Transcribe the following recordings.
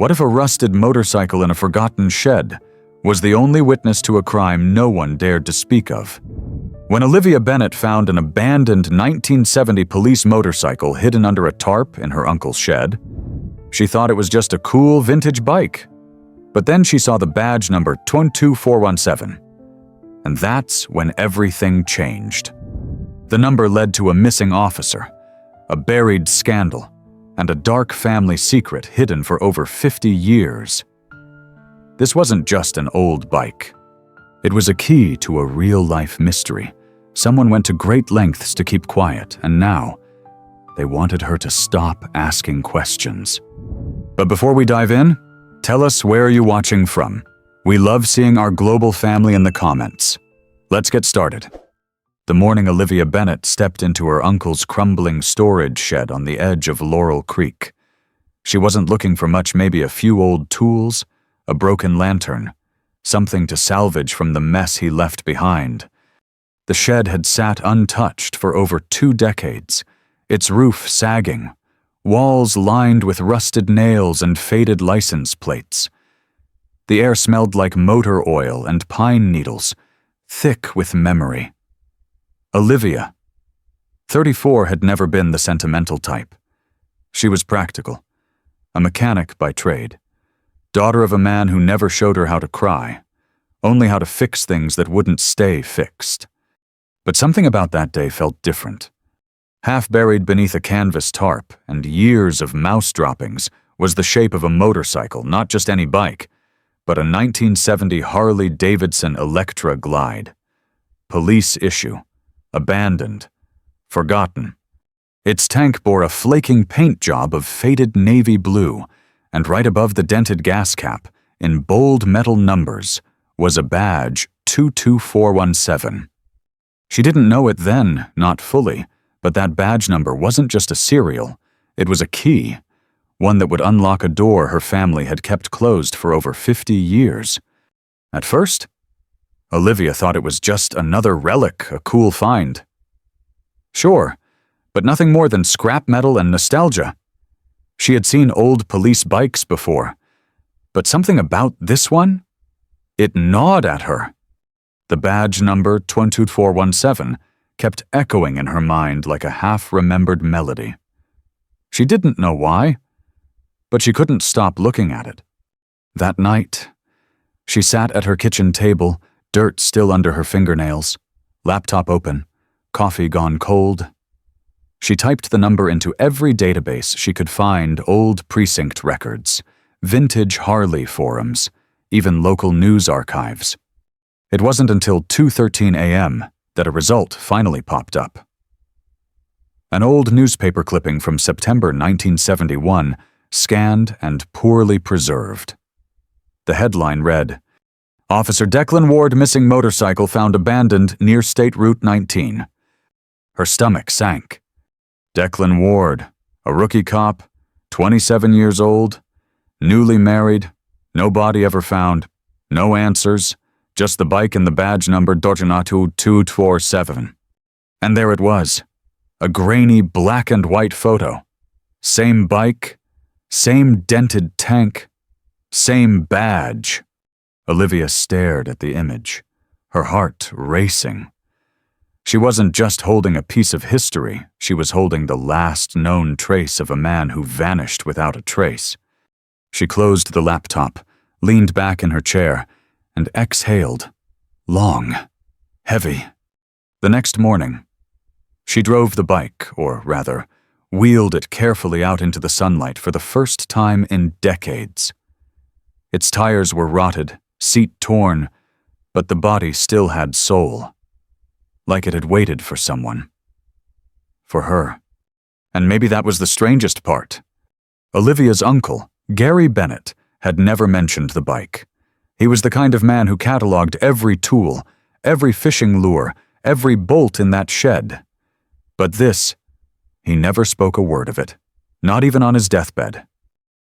What if a rusted motorcycle in a forgotten shed was the only witness to a crime no one dared to speak of? When Olivia Bennett found an abandoned 1970 police motorcycle hidden under a tarp in her uncle's shed, she thought it was just a cool vintage bike. But then she saw the badge number 22417. And that's when everything changed. The number led to a missing officer, a buried scandal, and a dark family secret hidden for over 50 years. This wasn't just an old bike. It was a key to a real-life mystery. Someone went to great lengths to keep quiet, and now they wanted her to stop asking questions. But before we dive in, tell us where you're watching from. We love seeing our global family in the comments. Let's get started. The morning Olivia Bennett stepped into her uncle's crumbling storage shed on the edge of Laurel Creek. She wasn't looking for much, maybe a few old tools, a broken lantern, something to salvage from the mess he left behind. The shed had sat untouched for over 2 decades, its roof sagging, walls lined with rusted nails and faded license plates. The air smelled like motor oil and pine needles, thick with memory. Olivia, 34, had never been the sentimental type. She was practical, a mechanic by trade, daughter of a man who never showed her how to cry, only how to fix things that wouldn't stay fixed. But something about that day felt different. Half buried beneath a canvas tarp and years of mouse droppings was the shape of a motorcycle, not just any bike, but a 1970 Harley-Davidson Electra Glide. Police issue. Abandoned. Forgotten. Its tank bore a flaking paint job of faded navy blue, and right above the dented gas cap, in bold metal numbers, was a badge 22417. She didn't know it then, not fully, but that badge number wasn't just a serial, it was a key, one that would unlock a door her family had kept closed for over 50 years. At first, Olivia thought it was just another relic, a cool find. Sure, but nothing more than scrap metal and nostalgia. She had seen old police bikes before, but something about this one? It gnawed at her. The badge number 22417 kept echoing in her mind like a half-remembered melody. She didn't know why, but she couldn't stop looking at it. That night, she sat at her kitchen table, dirt still under her fingernails, laptop open, coffee gone cold. She typed the number into every database she could find: old precinct records, vintage Harley forums, even local news archives. It wasn't until 2:13 a.m. that a result finally popped up. An old newspaper clipping from September 1971, scanned and poorly preserved. The headline read, "Officer Declan Ward missing motorcycle found abandoned near State Route 19. Her stomach sank. Declan Ward, a rookie cop, 27 years old, newly married, no body ever found, no answers, just the bike and the badge number 22447. And there it was, a grainy black and white photo. Same bike, same dented tank, same badge. Olivia stared at the image, her heart racing. She wasn't just holding a piece of history, she was holding the last known trace of a man who vanished without a trace. She closed the laptop, leaned back in her chair, and exhaled, long, heavy. The next morning, she drove the bike, or rather, wheeled it carefully out into the sunlight for the first time in decades. Its tires were rotted, seat torn, but the body still had soul, like it had waited for someone. For her. And maybe that was the strangest part. Olivia's uncle, Gary Bennett, had never mentioned the bike. He was the kind of man who cataloged every tool, every fishing lure, every bolt in that shed. But this, he never spoke a word of it, not even on his deathbed.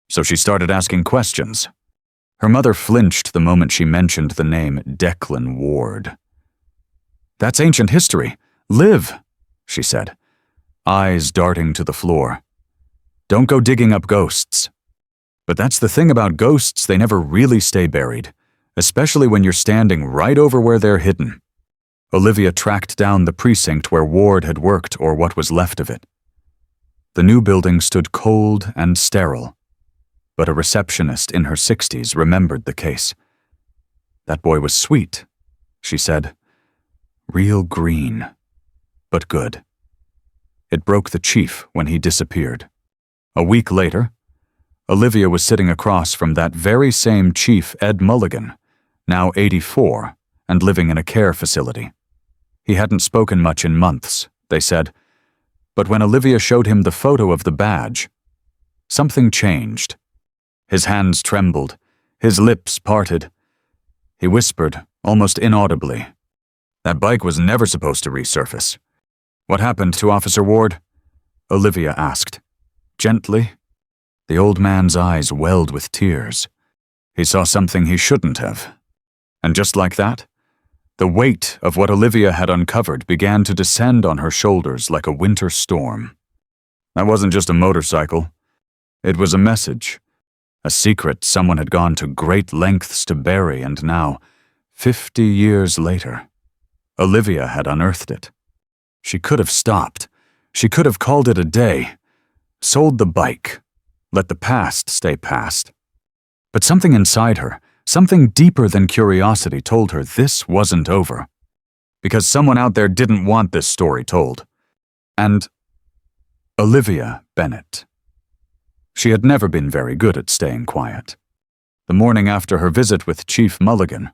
So she started asking questions. Her mother flinched the moment she mentioned the name Declan Ward. "That's ancient history. Live," she said, eyes darting to the floor. "Don't go digging up ghosts." But that's the thing about ghosts, they never really stay buried, especially when you're standing right over where they're hidden. Olivia tracked down the precinct where Ward had worked, or what was left of it. The new building stood cold and sterile, but a receptionist in her 60s remembered the case. "That boy was sweet," she said. "Real green, but good." It broke the chief when he disappeared. A week later, Olivia was sitting across from that very same Chief Ed Mulligan, now 84, and living in a care facility. He hadn't spoken much in months, they said, but when Olivia showed him the photo of the badge, something changed. His hands trembled, his lips parted. He whispered, almost inaudibly, "That bike was never supposed to resurface." "What happened to Officer Ward?" Olivia asked. Gently, the old man's eyes welled with tears. He saw something he shouldn't have. And just like that, the weight of what Olivia had uncovered began to descend on her shoulders like a winter storm. That wasn't just a motorcycle. It was a message, a secret someone had gone to great lengths to bury, and now, 50 years later, Olivia had unearthed it. She could have stopped. She could have called it a day, sold the bike, let the past stay past. But something inside her, something deeper than curiosity, told her this wasn't over. Because someone out there didn't want this story told. And Olivia Bennett. She had never been very good at staying quiet. The morning after her visit with Chief Mulligan,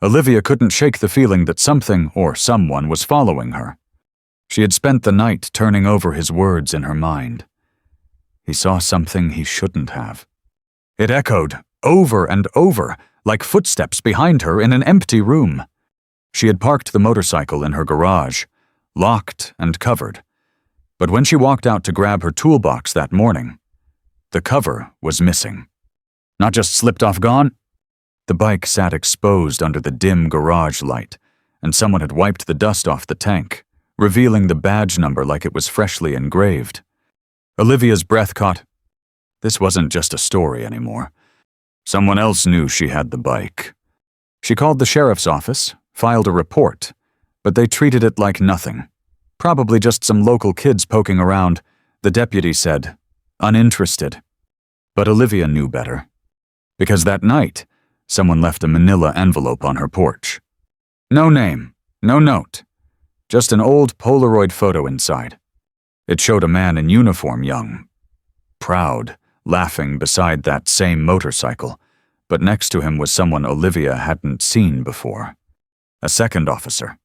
Olivia couldn't shake the feeling that something or someone was following her. She had spent the night turning over his words in her mind. He saw something he shouldn't have. It echoed over and over, like footsteps behind her in an empty room. She had parked the motorcycle in her garage, locked and covered. But when she walked out to grab her toolbox that morning, the cover was missing. Not just slipped off gone. The bike sat exposed under the dim garage light, and someone had wiped the dust off the tank, revealing the badge number like it was freshly engraved. Olivia's breath caught. This wasn't just a story anymore. Someone else knew she had the bike. She called the sheriff's office, filed a report, but they treated it like nothing. Probably just some local kids poking around, the deputy said, uninterested. But Olivia knew better. Because that night, someone left a manila envelope on her porch. No name, no note, just an old Polaroid photo inside. It showed a man in uniform, young, proud, laughing beside that same motorcycle, but next to him was someone Olivia hadn't seen before. A second officer.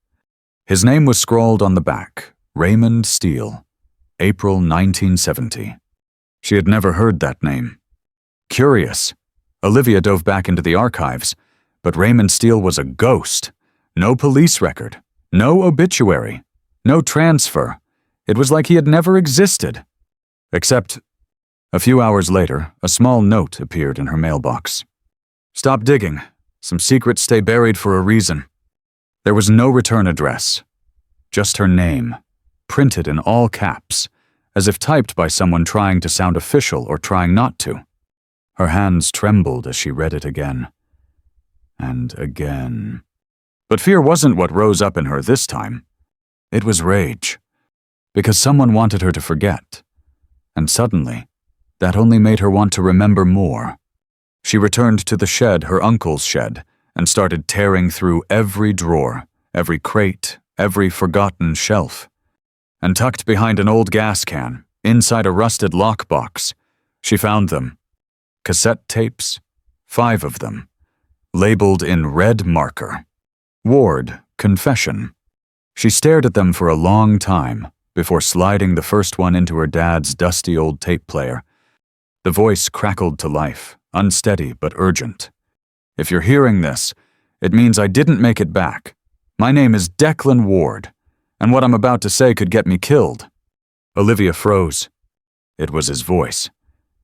His name was scrawled on the back, Raymond Steele, April 1970. She had never heard that name. Curious, Olivia dove back into the archives, but Raymond Steele was a ghost. No police record, no obituary, no transfer. It was like he had never existed. Except, a few hours later, a small note appeared in her mailbox. Stop digging. Some secrets stay buried for a reason. There was no return address. Just her name, printed in all caps, as if typed by someone trying to sound official or trying not to. Her hands trembled as she read it again. And again. But fear wasn't what rose up in her this time. It was rage. Because someone wanted her to forget. And suddenly, that only made her want to remember more. She returned to the shed, her uncle's shed, and started tearing through every drawer, every crate, every forgotten shelf. And tucked behind an old gas can, inside a rusted lockbox, she found them. Cassette tapes, 5 of them, labeled in red marker. Ward, confession. She stared at them for a long time before sliding the first one into her dad's dusty old tape player. The voice crackled to life, unsteady but urgent. If you're hearing this, it means I didn't make it back. My name is Declan Ward, and what I'm about to say could get me killed. Olivia froze. It was his voice.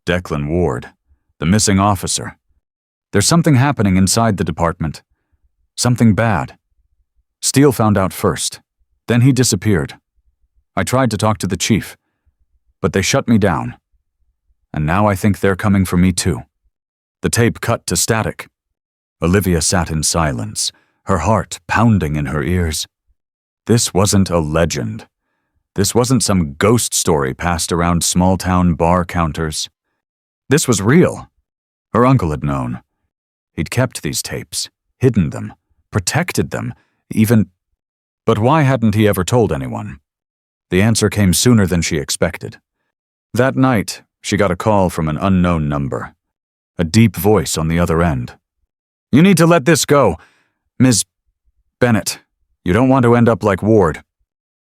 Declan Ward, the missing officer. There's something happening inside the department. Something bad. Steele found out first. Then he disappeared. I tried to talk to the chief, but they shut me down. And now I think they're coming for me too. The tape cut to static. Olivia sat in silence, her heart pounding in her ears. This wasn't a legend. This wasn't some ghost story passed around small-town bar counters. This was real. Her uncle had known. He'd kept these tapes, hidden them, protected them, even... But why hadn't he ever told anyone? The answer came sooner than she expected. That night, she got a call from an unknown number. A deep voice on the other end. "You need to let this go. Ms. Bennett, you don't want to end up like Ward."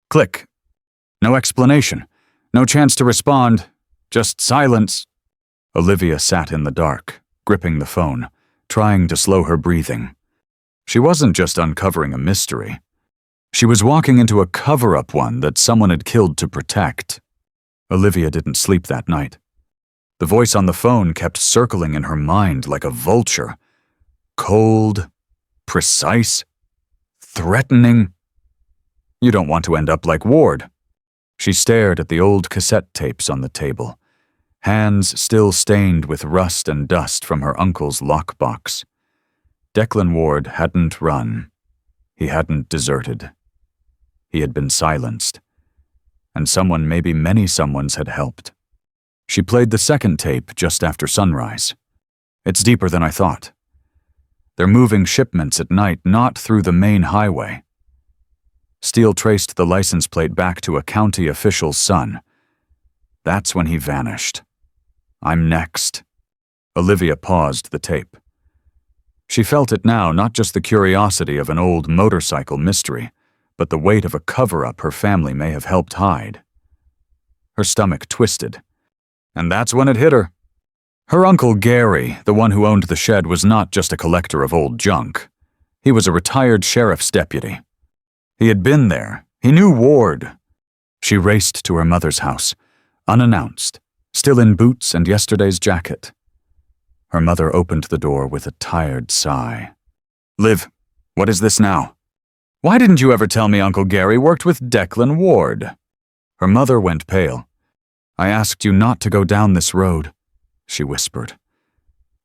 Click. No explanation. No chance to respond. Just silence. Olivia sat in the dark, gripping the phone, trying to slow her breathing. She wasn't just uncovering a mystery. She was walking into a cover-up one that someone had killed to protect. Olivia didn't sleep that night. The voice on the phone kept circling in her mind like a vulture. Cold, precise, threatening. You don't want to end up like Ward. She stared at the old cassette tapes on the table, hands still stained with rust and dust from her uncle's lockbox. Declan Ward hadn't run. He hadn't deserted. He had been silenced. And someone, maybe many someones, had helped. She played the second tape just after sunrise. It's deeper than I thought. They're moving shipments at night, not through the main highway. Steele traced the license plate back to a county official's son. That's when he vanished. I'm next. Olivia paused the tape. She felt it now, not just the curiosity of an old motorcycle mystery, but the weight of a cover-up her family may have helped hide. Her stomach twisted. And that's when it hit her. Her uncle Gary, the one who owned the shed, was not just a collector of old junk. He was a retired sheriff's deputy. He had been there. He knew Ward. She raced to her mother's house, unannounced, still in boots and yesterday's jacket. Her mother opened the door with a tired sigh. "Liv, what is this now? Why didn't you ever tell me Uncle Gary worked with Declan Ward?" Her mother went pale. "I asked you not to go down this road," she whispered.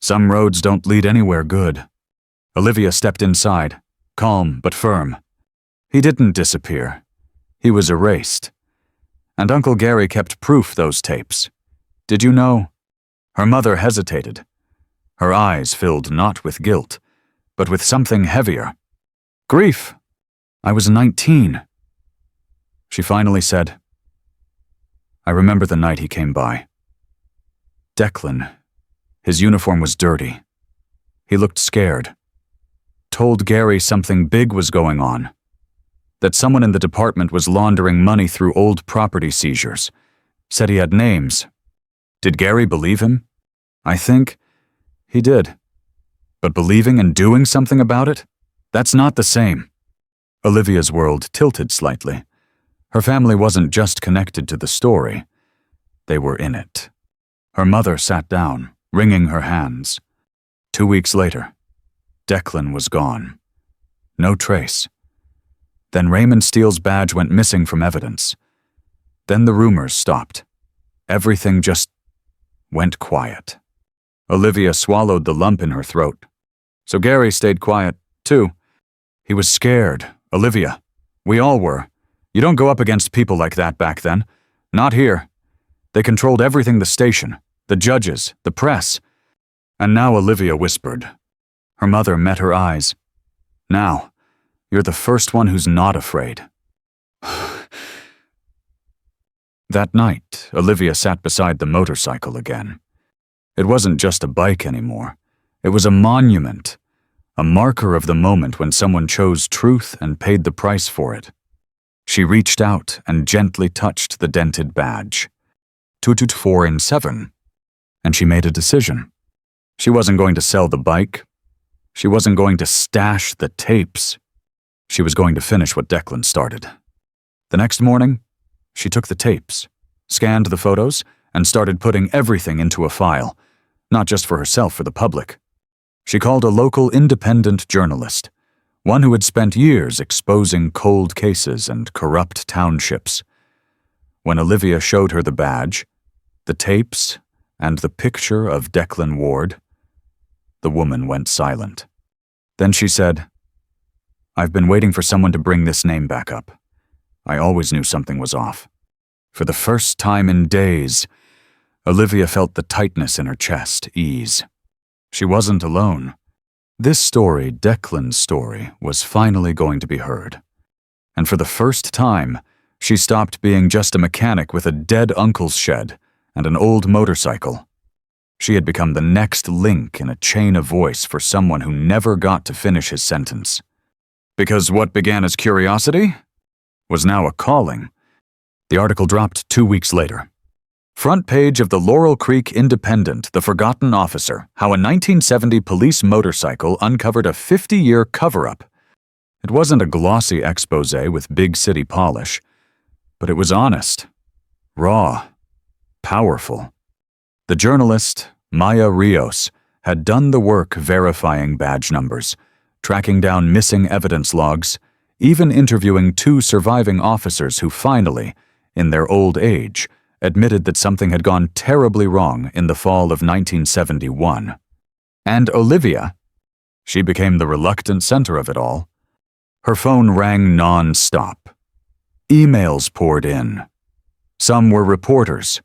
"Some roads don't lead anywhere good." Olivia stepped inside, calm but firm. He didn't disappear. He was erased. And Uncle Gary kept proof those tapes. Did you know? Her mother hesitated. Her eyes filled not with guilt, but with something heavier. Grief. I was 19. She finally said, "I remember the night he came by. Declan, his uniform was dirty. He looked scared. Told Gary something big was going on. That someone in the department was laundering money through old property seizures. Said he had names. Did Gary believe him? I think he did. But believing and doing something about it? That's not the same." Olivia's world tilted slightly. Her family wasn't just connected to the story. They were in it. Her mother sat down, wringing her hands. 2 weeks later, Declan was gone. No trace. Then Raymond Steele's badge went missing from evidence. Then the rumors stopped. Everything just went quiet. Olivia swallowed the lump in her throat. So Gary stayed quiet, too. He was scared. Olivia. We all were. You don't go up against people like that back then. Not here. They controlled everything: the station, the judges, the press. And now Olivia whispered. Her mother met her eyes. Now, you're the first one who's not afraid. That night, Olivia sat beside the motorcycle again. It wasn't just a bike anymore. It was a monument, a marker of the moment when someone chose truth and paid the price for it. She reached out and gently touched the dented badge. 224 in 7. And she made a decision. She wasn't going to sell the bike. She wasn't going to stash the tapes. She was going to finish what Declan started. The next morning, she took the tapes, scanned the photos, and started putting everything into a file, not just for herself, for the public. She called a local independent journalist, one who had spent years exposing cold cases and corrupt townships. When Olivia showed her the badge, the tapes, And the picture of Declan Ward? The woman went silent. Then she said, "I've been waiting for someone to bring this name back up. I always knew something was off." For the first time in days, Olivia felt the tightness in her chest ease. She wasn't alone. This story, Declan's story, was finally going to be heard. And for the first time, she stopped being just a mechanic with a dead uncle's shed and an old motorcycle. She had become the next link in a chain of voice for someone who never got to finish his sentence. Because what began as curiosity was now a calling. The article dropped 2 weeks later. Front page of the Laurel Creek Independent, The Forgotten Officer, how a 1970 police motorcycle uncovered a 50-year cover-up. It wasn't a glossy expose with big city polish, but it was honest, raw, powerful. The journalist, Maya Rios, had done the work verifying badge numbers, tracking down missing evidence logs, even interviewing 2 surviving officers who finally, in their old age, admitted that something had gone terribly wrong in the fall of 1971. And Olivia, she became the reluctant center of it all. Her phone rang non-stop. Emails poured in. Some were reporters.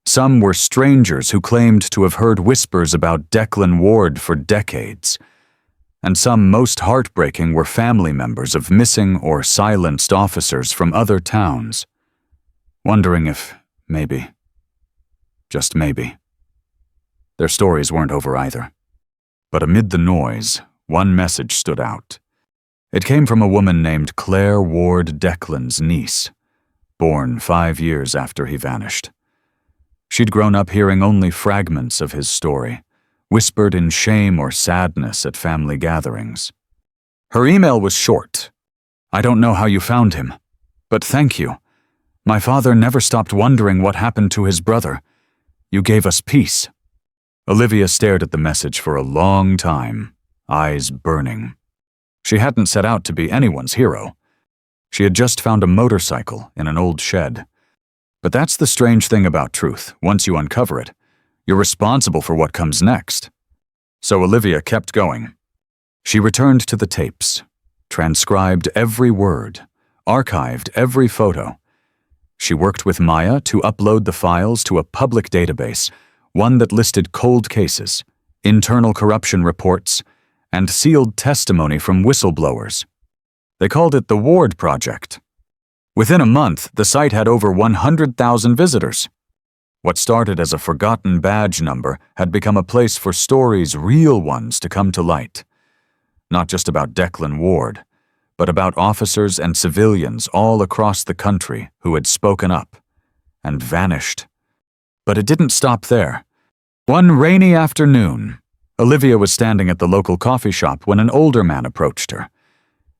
Some were strangers who claimed to have heard whispers about Declan Ward for decades. And some, most heartbreaking, were family members of missing or silenced officers from other towns, wondering if maybe, just maybe, their stories weren't over either. But amid the noise, one message stood out. It came from a woman named Claire Ward Declan's niece, born 5 years after he vanished. She'd grown up hearing only fragments of his story, whispered in shame or sadness at family gatherings. Her email was short. "I don't know how you found him, but thank you. My father never stopped wondering what happened to his brother. You gave us peace." Olivia stared at the message for a long time, eyes burning. She hadn't set out to be anyone's hero. She had just found a motorcycle in an old shed. But that's the strange thing about truth. Once you uncover it, you're responsible for what comes next. So Olivia kept going. She returned to the tapes, transcribed every word, archived every photo. She worked with Maya to upload the files to a public database, one that listed cold cases, internal corruption reports, and sealed testimony from whistleblowers. They called it the Ward Project. Within a month, the site had over 100,000 visitors. What started as a forgotten badge number had become a place for stories, real ones, to come to light. Not just about Declan Ward, but about officers and civilians all across the country who had spoken up and vanished. But it didn't stop there. One rainy afternoon, Olivia was standing at the local coffee shop when an older man approached her.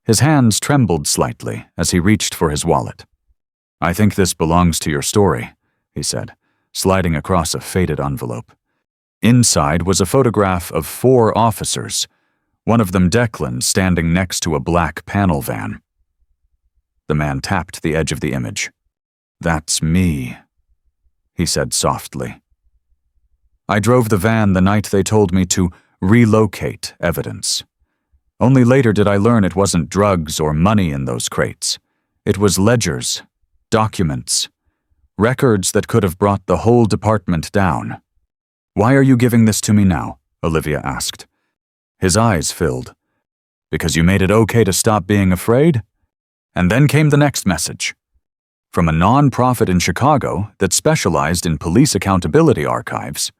His hands trembled slightly as he reached for his wallet. "I think this belongs to your story," he said, sliding across a faded envelope. Inside was a photograph of 4 officers, one of them Declan, standing next to a black panel van. The man tapped the edge of the image. "That's me," he said softly. "I drove the van the night they told me to relocate evidence. Only later did I learn it wasn't drugs or money in those crates. It was ledgers, documents, records that could have brought the whole department down." "Why are you giving this to me now?" Olivia asked. His eyes filled. "Because you made it okay to stop being afraid?" And then came the next message. From a non-profit in Chicago that specialized in police accountability archives.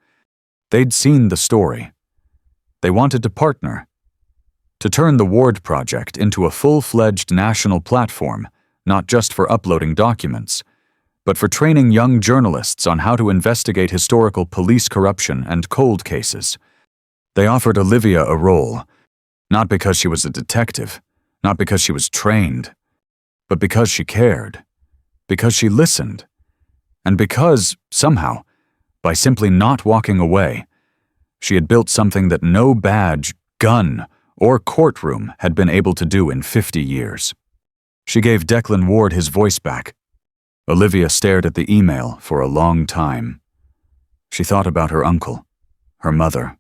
They'd seen the story. They wanted to partner, to turn the Ward Project into a full-fledged national platform, not just for uploading documents, but for training young journalists on how to investigate historical police corruption and cold cases. They offered Olivia a role, not because she was a detective, not because she was trained, but because she cared, because she listened, and because, somehow, by simply not walking away, she had built something that no badge, gun, or courtroom had been able to do in 50 years. She gave Declan Ward his voice back. Olivia stared at the email for a long time. She thought about her uncle, her mother,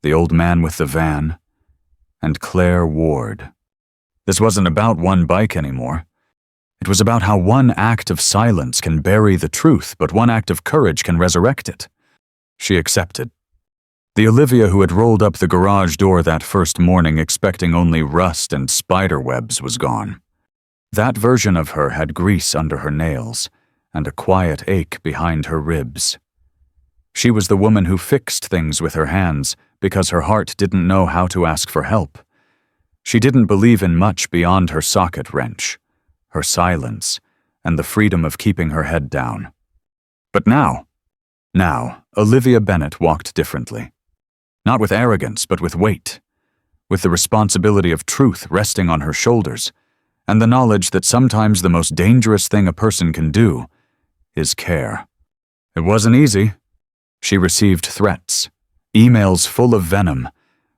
the old man with the van, and Claire Ward. This wasn't about one bike anymore. It was about how one act of silence can bury the truth, but one act of courage can resurrect it. She accepted. The Olivia who had rolled up the garage door that first morning expecting only rust and spider webs was gone. That version of her had grease under her nails and a quiet ache behind her ribs. She was the woman who fixed things with her hands because her heart didn't know how to ask for help. She didn't believe in much beyond her socket wrench, her silence, and the freedom of keeping her head down. But now, Olivia Bennett walked differently. Not with arrogance, but with weight, with the responsibility of truth resting on her shoulders, and the knowledge that sometimes the most dangerous thing a person can do is care. It wasn't easy. She received threats, emails full of venom,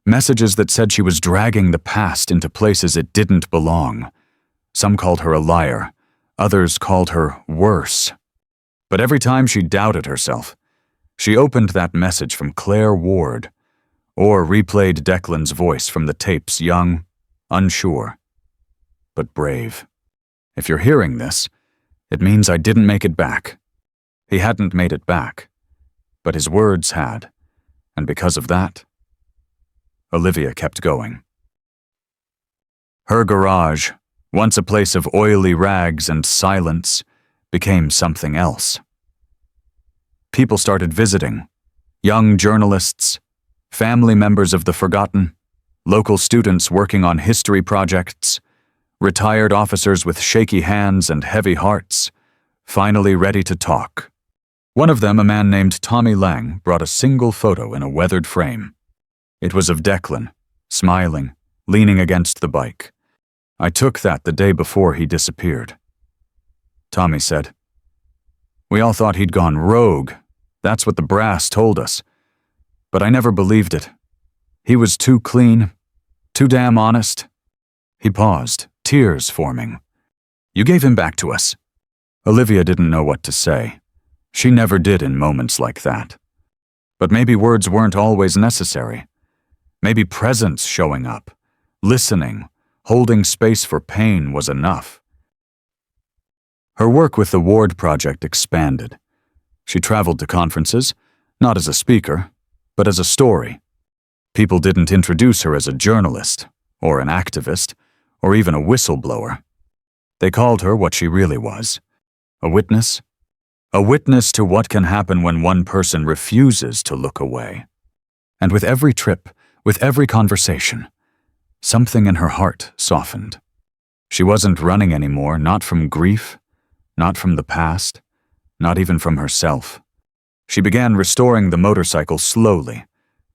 messages that said she was dragging the past into places it didn't belong. Some called her a liar, others called her worse. But every time she doubted herself, she opened that message from Claire Ward, or replayed Declan's voice from the tapes, young, unsure, but brave. If you're hearing this, it means I didn't make it back. He hadn't made it back, but his words had, and because of that, Olivia kept going. Her garage, once a place of oily rags and silence, became something else. People started visiting, young journalists, family members of the forgotten, local students working on history projects, retired officers with shaky hands and heavy hearts, finally ready to talk. One of them, a man named Tommy Lang, brought a single photo in a weathered frame. It was of Declan, smiling, leaning against the bike. I took that the day before he disappeared. Tommy said, "We all thought he'd gone rogue. That's what the brass told us. But I never believed it. He was too clean, too damn honest." He paused, tears forming. "You gave him back to us." Olivia didn't know what to say. She never did in moments like that. But maybe words weren't always necessary. Maybe presence showing up, listening, holding space for pain was enough. Her work with the Ward Project expanded. She traveled to conferences, not as a speaker, but as a story. People didn't introduce her as a journalist, or an activist, or even a whistleblower. They called her what she really was, a witness. A witness to what can happen when one person refuses to look away. And with every trip, with every conversation, something in her heart softened. She wasn't running anymore, not from grief, not from the past, not even from herself. She began restoring the motorcycle slowly,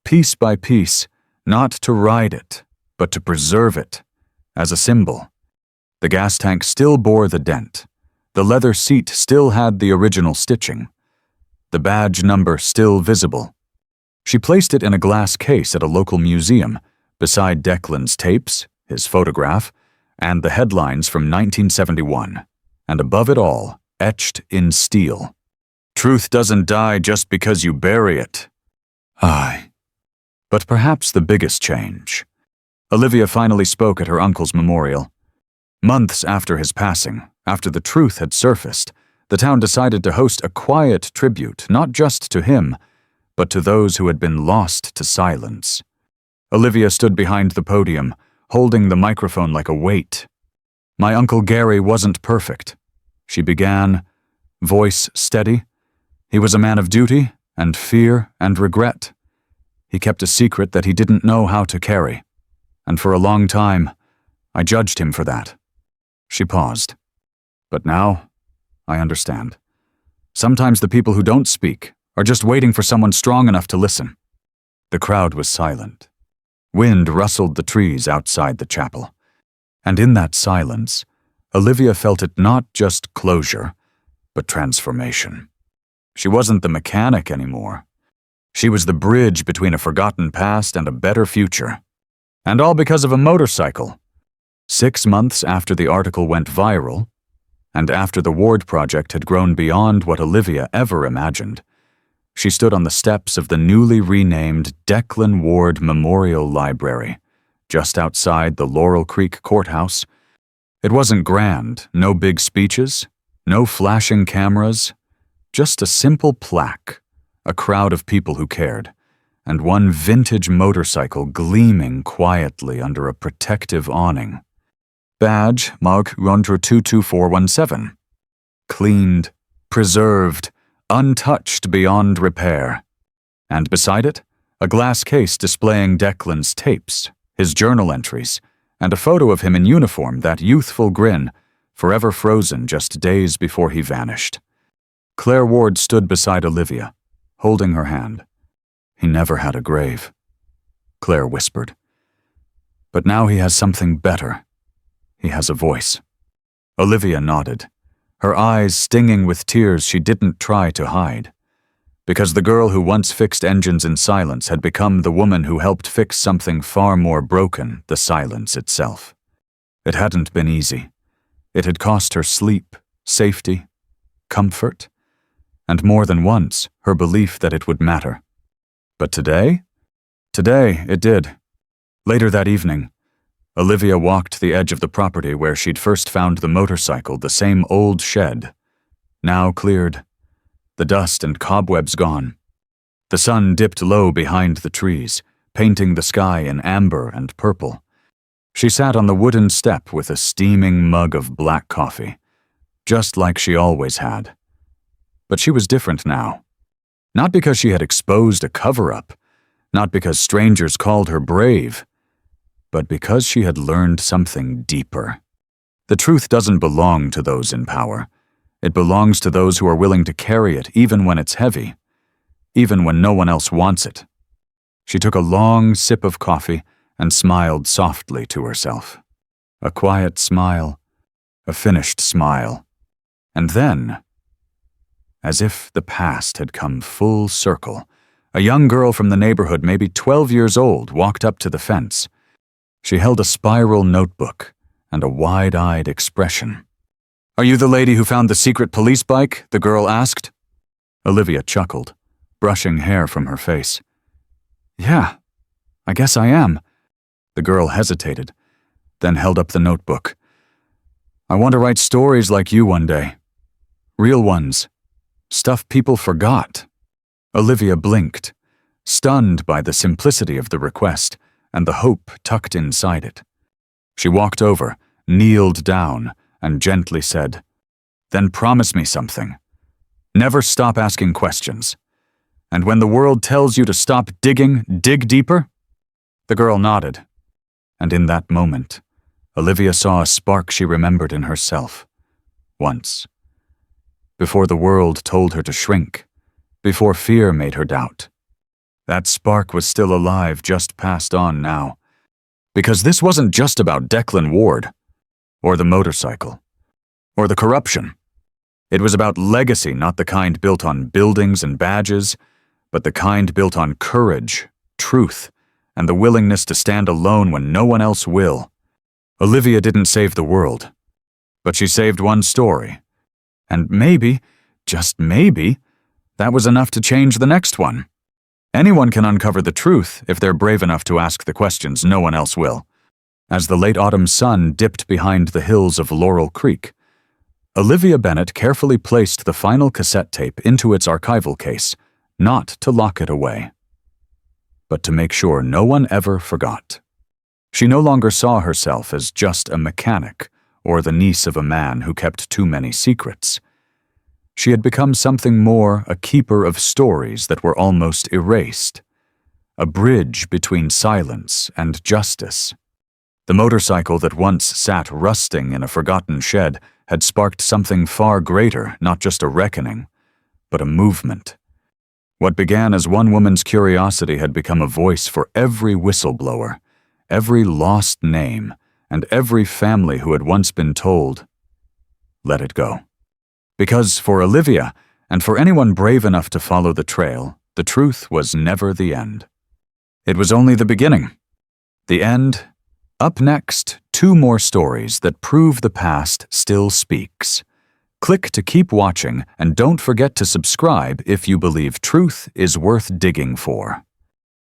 piece by piece, not to ride it, but to preserve it, as a symbol. The gas tank still bore the dent. The leather seat still had the original stitching. The badge number still visible. She placed it in a glass case at a local museum, beside Declan's tapes, his photograph, and the headlines from 1971, and above it all, etched in steel, "Truth doesn't die just because you bury it." Aye. But perhaps the biggest change. Olivia finally spoke at her uncle's memorial. Months after his passing, after the truth had surfaced, the town decided to host a quiet tribute, not just to him, but to those who had been lost to silence. Olivia stood behind the podium, holding the microphone like a weight. "My Uncle Gary wasn't perfect," she began, voice steady. "He was a man of duty and fear and regret. He kept a secret that he didn't know how to carry. And for a long time, I judged him for that." She paused. "But now, I understand. Sometimes the people who don't speak are just waiting for someone strong enough to listen." The crowd was silent. Wind rustled the trees outside the chapel. And in that silence, Olivia felt it not just closure, but transformation. She wasn't the mechanic anymore. She was the bridge between a forgotten past and a better future. And all because of a motorcycle. 6 months after the article went viral, and after the Ward Project had grown beyond what Olivia ever imagined, She stood on the steps of the newly renamed Declan Ward Memorial Library, just outside the Laurel Creek Courthouse. It wasn't grand, no big speeches, no flashing cameras, just a simple plaque, a crowd of people who cared, and one vintage motorcycle gleaming quietly under a protective awning. Badge Mark 22417. Cleaned, preserved, untouched beyond repair. And beside it, a glass case displaying Declan's tapes, his journal entries, and a photo of him in uniform, that youthful grin, forever frozen just days before he vanished. Claire Ward stood beside Olivia, holding her hand. "He never had a grave," Claire whispered. "But now he has something better. He has a voice." Olivia nodded, her eyes stinging with tears she didn't try to hide. Because the girl who once fixed engines in silence had become the woman who helped fix something far more broken, the silence itself. It hadn't been easy. It had cost her sleep, safety, comfort, and more than once, her belief that it would matter. But today? Today, it did. Later that evening, Olivia walked the edge of the property where she'd first found the motorcycle, the same old shed, now cleared, the dust and cobwebs gone. The sun dipped low behind the trees, painting the sky in amber and purple. She sat on the wooden step with a steaming mug of black coffee, just like she always had. But she was different now. Not because she had exposed a cover-up, not because strangers called her brave, but because she had learned something deeper. The truth doesn't belong to those in power. It belongs to those who are willing to carry it even when it's heavy, even when no one else wants it. She took a long sip of coffee and smiled softly to herself. A quiet smile, a finished smile. And then, as if the past had come full circle, a young girl from the neighborhood, maybe 12 years old, walked up to the fence. She held a spiral notebook and a wide-eyed expression. "Are you the lady who found the secret police bike?" the girl asked. Olivia chuckled, brushing hair from her face. "Yeah, I guess I am." The girl hesitated, then held up the notebook. "I want to write stories like you one day. Real ones. Stuff people forgot." Olivia blinked, stunned by the simplicity of the request and the hope tucked inside it. She walked over, kneeled down, and gently said, "Then promise me something. Never stop asking questions. And when the world tells you to stop digging, dig deeper?" The girl nodded, and in that moment, Olivia saw a spark she remembered in herself. Once. Before the world told her to shrink, before fear made her doubt. That spark was still alive, just passed on now. Because this wasn't just about Declan Ward, or the motorcycle, or the corruption. It was about legacy, not the kind built on buildings and badges, but the kind built on courage, truth, and the willingness to stand alone when no one else will. Olivia didn't save the world, but she saved one story. And maybe, just maybe, that was enough to change the next one. Anyone can uncover the truth if they're brave enough to ask the questions no one else will. As the late autumn sun dipped behind the hills of Laurel Creek, Olivia Bennett carefully placed the final cassette tape into its archival case, not to lock it away, but to make sure no one ever forgot. She no longer saw herself as just a mechanic or the niece of a man who kept too many secrets. She had become something more, a keeper of stories that were almost erased, a bridge between silence and justice. The motorcycle that once sat rusting in a forgotten shed had sparked something far greater, not just a reckoning, but a movement. What began as one woman's curiosity had become a voice for every whistleblower, every lost name, and every family who had once been told, "Let it go." Because for Olivia, and for anyone brave enough to follow the trail, the truth was never the end. It was only the beginning. The end. Up next, 2 more stories that prove the past still speaks. Click to keep watching and don't forget to subscribe if you believe truth is worth digging for.